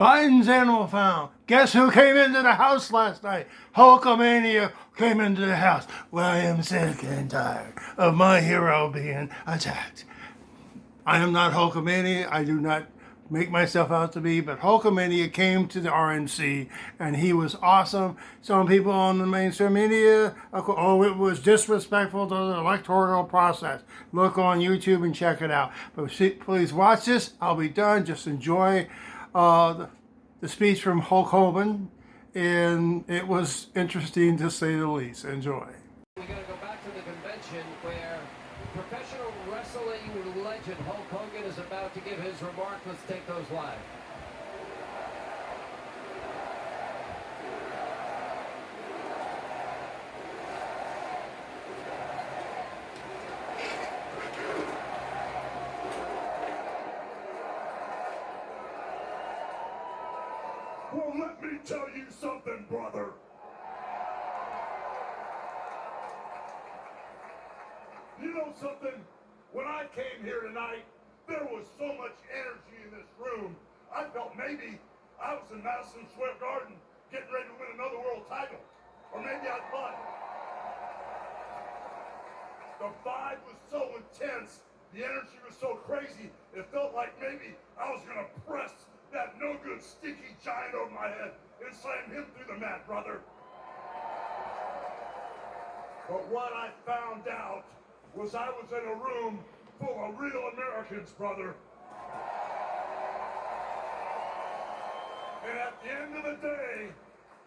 Biden's animal found. Guess who came into the house last night? Hulkamania came into the house. Well, I am sick and tired of my hero being attacked. I am not Hulkamania. I do not make myself out to be, but Hulkamania came to the RNC and he was awesome. Some people on the mainstream media, oh, it was disrespectful to the electoral process. Look on YouTube and check it out. But please watch this. I'll be done. Just enjoy the speech from Hulk Hogan, and it was interesting to say the least. Enjoy. We're going to go back to the convention where professional wrestling legend Hulk Hogan is about to give his remarks. Let's take those live. Well, let me tell you something, brother. You know something? When I came here tonight, there was so much energy in this room. I felt maybe I was in Madison Square Garden getting ready to win another world title. Or maybe I thought the vibe was so intense, the energy was so crazy, it felt like maybe I was going to press that no-good stinky giant over my head and slam him through the mat, brother. But what I found out was I was in a room full of real Americans, brother. And at the end of the day,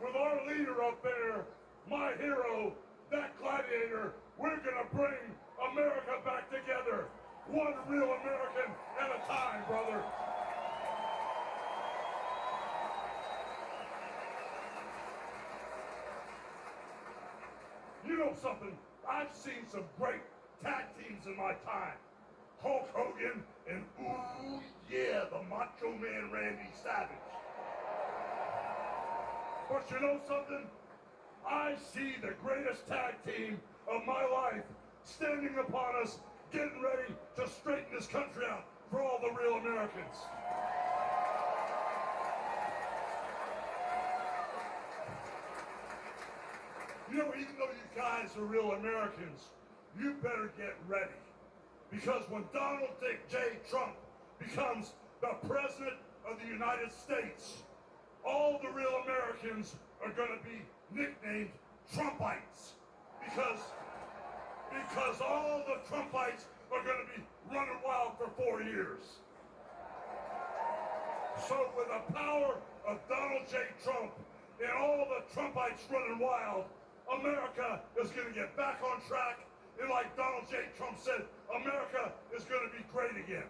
with our leader up there, my hero, that gladiator, we're gonna bring America back together. One real American at a time, brother. You know something? I've seen some great tag teams in my time. Hulk Hogan and, ooh, yeah, the Macho Man Randy Savage. But you know something? I see the greatest tag team of my life standing upon us, getting ready to straighten this country out for all the real Americans. You know, even though you guys are real Americans, you better get ready. Because when Donald J. Trump becomes the President of the United States, all the real Americans are going to be nicknamed Trumpites. Because all the Trumpites are going to be running wild for 4 years. So with the power of Donald J. Trump and all the Trumpites running wild, America is going to get back on track. And like Donald J. Trump said, America is going to be great again.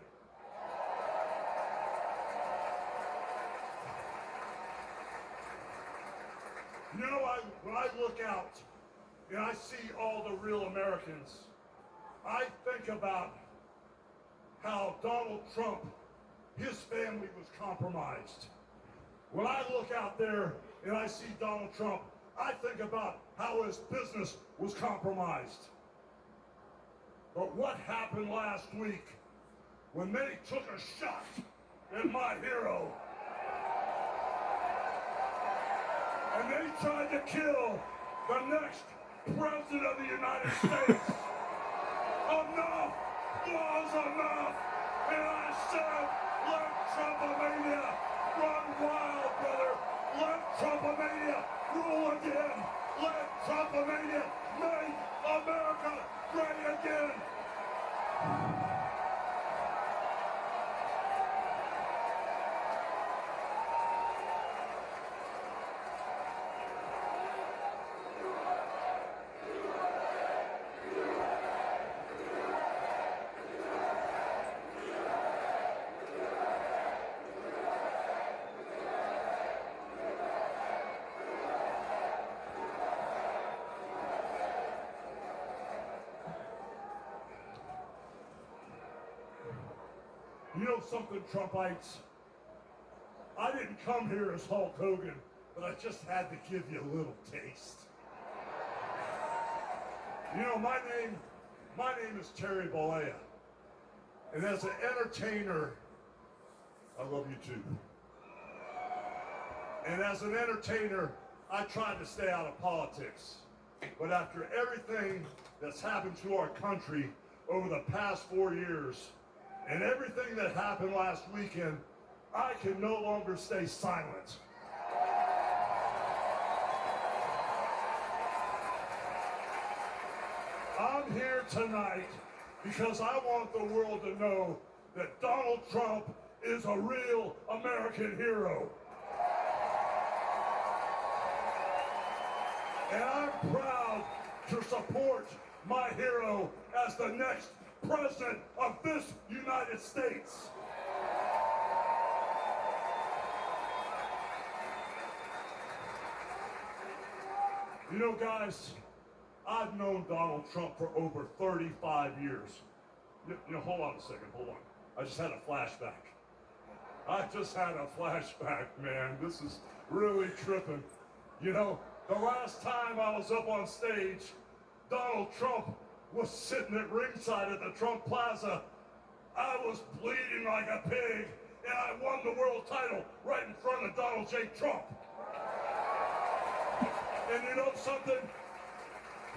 You know, when I look out and I see all the real Americans, I think about how Donald Trump, his family was compromised. When I look out there and I see Donald Trump, I think about how his business was compromised. But what happened last week when they took a shot at my hero and they tried to kill the next president of the United States? Enough was enough. And I said, let Trumpamania run wild, brother. Let Trumpamania rule again. Let Trumpamania make America great again. You know something, Trumpites? I didn't come here as Hulk Hogan, but I just had to give you a little taste. You know, my name is Terry Bollea. And as an entertainer, I love you too. And as an entertainer, I tried to stay out of politics. But after everything that's happened to our country over the past 4 years, and everything that happened last weekend, I can no longer stay silent. I'm here tonight because I want the world to know that Donald Trump is a real American hero. And I'm proud to support my hero as the next president of this United States. You know, guys, I've known Donald Trump for over 35 years. You know, hold on a second, hold on. I just had a flashback. Man. This is really tripping. You know, the last time I was up on stage, Donald Trump was sitting at ringside at the Trump Plaza. I was bleeding like a pig, and I won the world title right in front of Donald J. Trump. And you know something?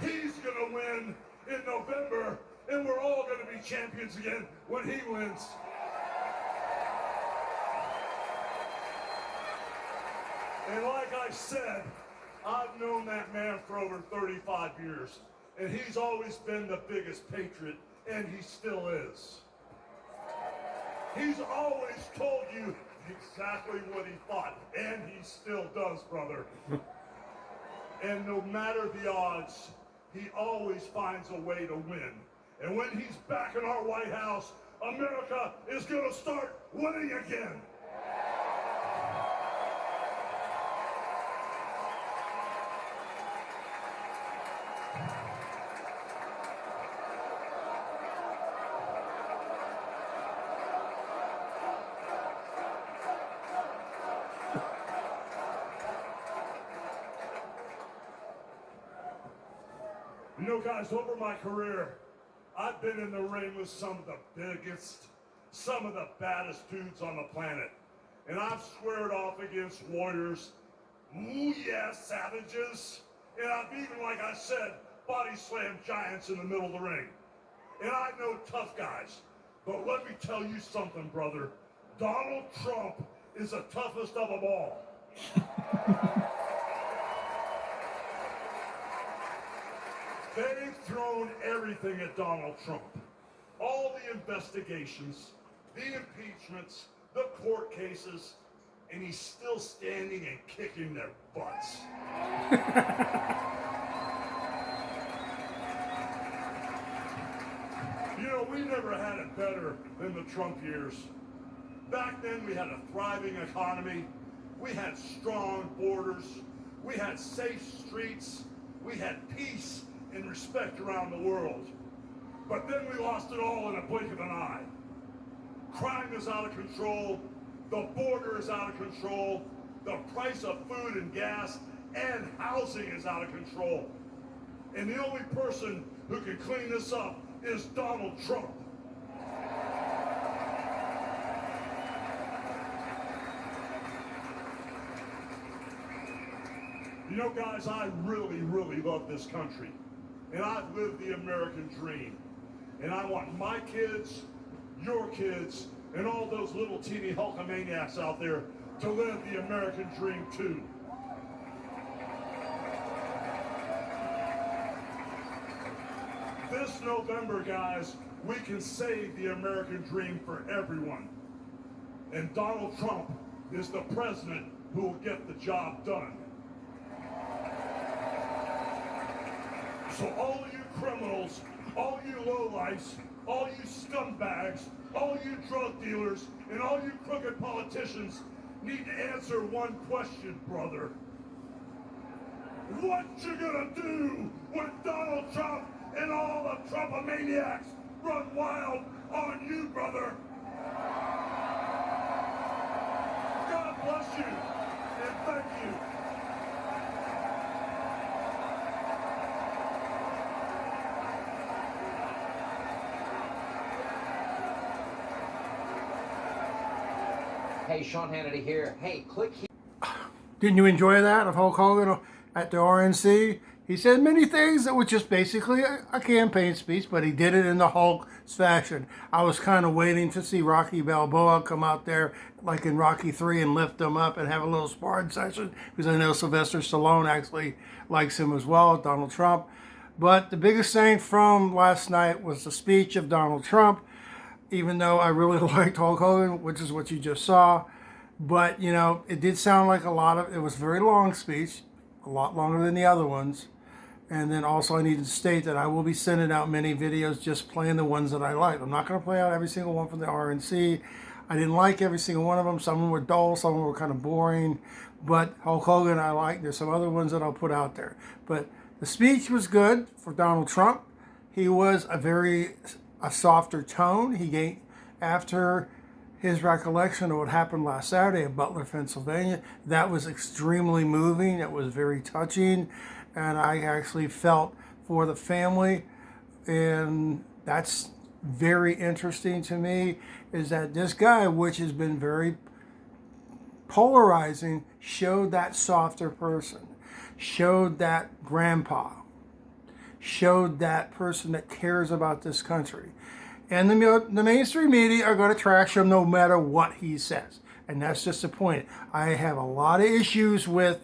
He's gonna win in November, and we're all gonna be champions again when he wins. And like I said, I've known that man for over 35 years, and he's always been the biggest patriot, and he still is. He's always told you exactly what he thought, and he still does, brother. And no matter the odds, he always finds a way to win. And when he's back in our White House, America is going to start winning again. You know, guys, over my career, I've been in the ring with some of the biggest, some of the baddest dudes on the planet. And I've squared off against warriors, ooh yeah, savages. And I've even, like I said, body slammed giants in the middle of the ring. And I know tough guys. But let me tell you something, brother. Donald Trump is the toughest of them all. They've thrown everything at Donald Trump. All the investigations, the impeachments, the court cases, and he's still standing and kicking their butts. You know, we never had it better than the Trump years. Back then, we had a thriving economy. We had strong borders. We had safe streets. We had peace and respect around the world. But then we lost it all in a blink of an eye. Crime is out of control. The border is out of control. The price of food and gas and housing is out of control. And the only person who can clean this up is Donald Trump. You know, guys, I really, really love this country. And I've lived the American dream. And I want my kids, your kids, and all those little teeny Hulkamaniacs out there to live the American dream too. This November, guys, we can save the American dream for everyone. And Donald Trump is the president who will get the job done. So all you criminals, all you lowlifes, all you scumbags, all you drug dealers, and all you crooked politicians need to answer one question, brother. What you gonna do when Donald Trump and all the Trumpomaniacs run wild on you, brother? God bless you, and thank you. Hey, Sean Hannity here. Hey, click here. Didn't you enjoy that of Hulk Hogan at the RNC? He said many things that were just basically a campaign speech, but he did it in the Hulk fashion. I was kind of waiting to see Rocky Balboa come out there, like in Rocky 3, and lift him up and have a little sparring session, because I know Sylvester Stallone actually likes him as well, Donald Trump. But the biggest thing from last night was the speech of Donald Trump, even though I really liked Hulk Hogan, which is what you just saw. But, you know, it did sound like it was a very long speech, a lot longer than the other ones. And then also I need to state that I will be sending out many videos just playing the ones that I like. I'm not going to play out every single one from the RNC. I didn't like every single one of them. Some of them were dull, some of them were kind of boring. But Hulk Hogan I like. There's some other ones that I'll put out there. But the speech was good for Donald Trump. He was a softer tone. He gave, after his recollection of what happened last Saturday in Butler, Pennsylvania, that was extremely moving. It was very touching. And I actually felt for the family, and that's very interesting to me, is that this guy, which has been very polarizing, showed that softer person, showed that grandpa, showed that person that cares about this country. And the mainstream media are going to trash him no matter what he says. And that's just the point. I have a lot of issues with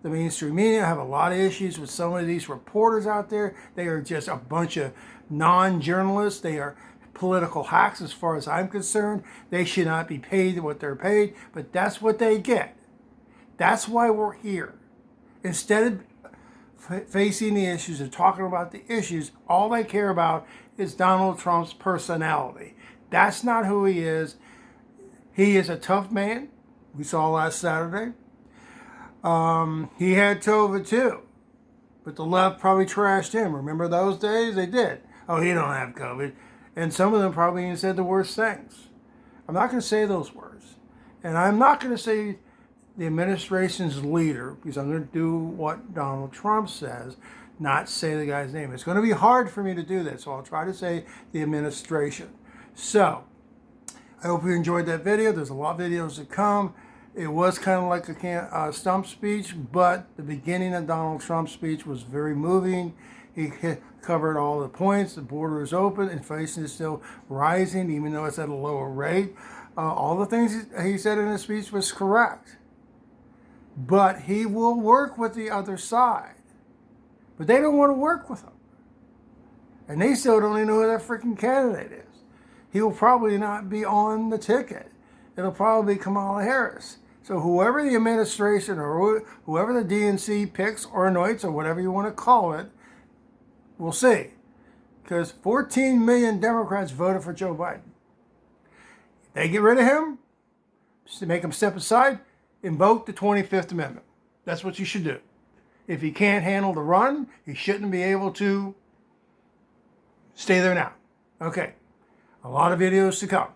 the mainstream media. I have a lot of issues with some of these reporters out there. They are just a bunch of non-journalists. They are political hacks as far as I'm concerned. They should not be paid what they're paid, but that's what they get. That's why we're here. Instead of facing the issues and talking about the issues, all they care about is Donald Trump's personality. That's not who he is. He is a tough man. We saw last Saturday. He had COVID too, but the left probably trashed him. Remember those days? They did. Oh, he don't have COVID. And some of them probably even said the worst things. I'm not going to say those words. And I'm not going to say the administration's leader, because I'm going to do what Donald Trump says, not say the guy's name. It's going to be hard for me to do that, so I'll try to say the administration. So, I hope you enjoyed that video. There's a lot of videos to come. It was kind of like a stump speech, but the beginning of Donald Trump's speech was very moving. He covered all the points. The border is open. Inflation is still rising, even though it's at a lower rate. All the things he said in his speech was correct. But he will work with the other side. But they don't want to work with him. And they still don't even know who that freaking candidate is. He will probably not be on the ticket. It'll probably be Kamala Harris. So whoever the administration or whoever the DNC picks or anoints or whatever you want to call it, we'll see. Because 14 million Democrats voted for Joe Biden. If they get rid of him, just to make him step aside, invoke the 25th Amendment. That's what you should do. If he can't handle the run, he shouldn't be able to stay there now. Okay. A lot of videos to come.